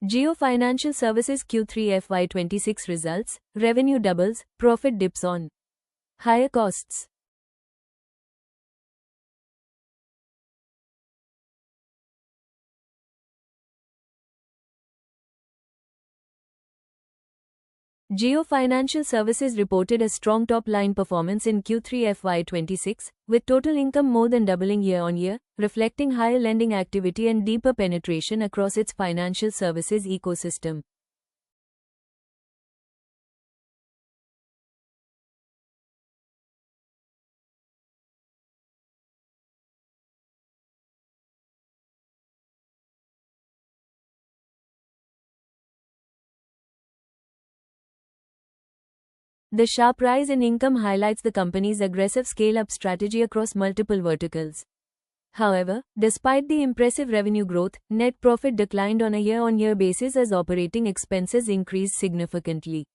Jio Financial Services Q3 FY26 results, revenue doubles, profit dips on higher costs. Jio Financial Services reported a strong top-line performance in Q3 FY26, with total income more than doubling year-on-year, reflecting higher lending activity and deeper penetration across its financial services ecosystem. The sharp rise in income highlights the company's aggressive scale-up strategy across multiple verticals. However, despite the impressive revenue growth, net profit declined on a year-on-year basis as operating expenses increased significantly.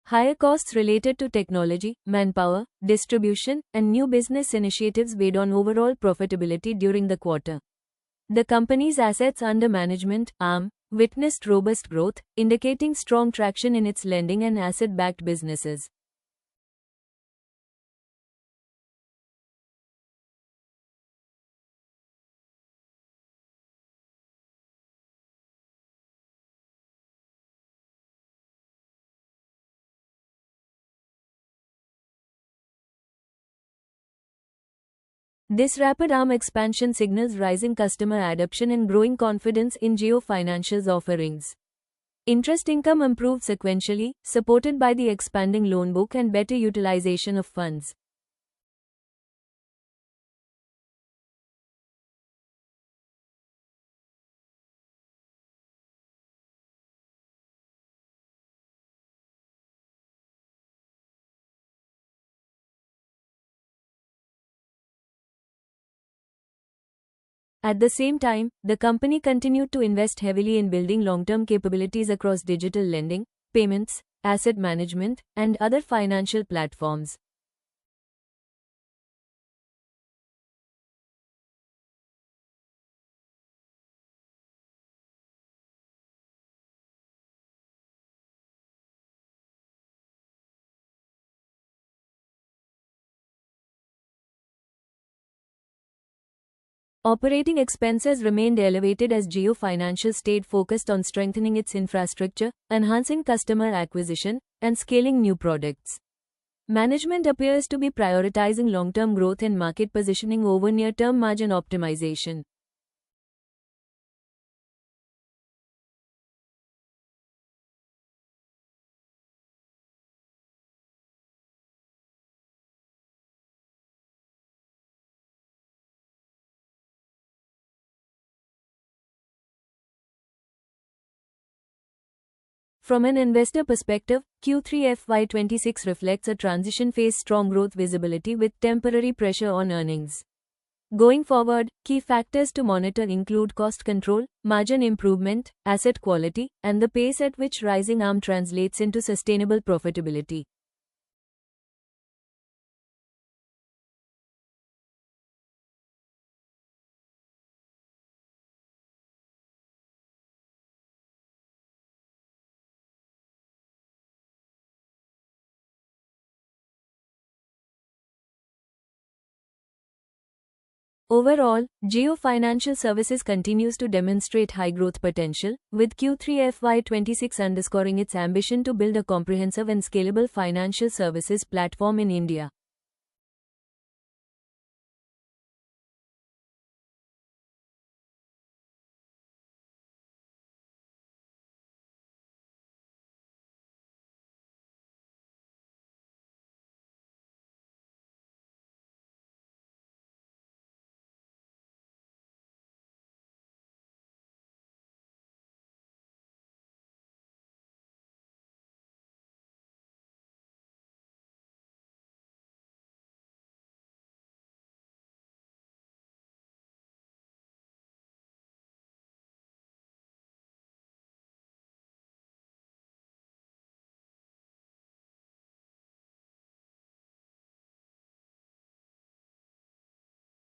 Higher costs related to technology, manpower, distribution, and new business initiatives weighed on overall profitability during the quarter. The company's assets under management, AUM, witnessed robust growth, indicating strong traction in its lending and asset-backed businesses. This rapid AUM expansion signals rising customer adoption and growing confidence in Jio Financial's offerings. Interest income improved sequentially, supported by the expanding loan book and better utilization of funds. At the same time, the company continued to invest heavily in building long-term capabilities across digital lending, payments, asset management, and other financial platforms. Operating expenses remained elevated as Jio Financial stayed focused on strengthening its infrastructure, enhancing customer acquisition, and scaling new products. Management appears to be prioritizing long-term growth and market positioning over near-term margin optimization. From an investor perspective, Q3 FY26 reflects a transition phase, strong growth visibility with temporary pressure on earnings. Going forward, key factors to monitor include cost control, margin improvement, asset quality, and the pace at which rising AUM translates into sustainable profitability. Overall, Jio Financial Services continues to demonstrate high growth potential, with Q3 FY26 underscoring its ambition to build a comprehensive and scalable financial services platform in India.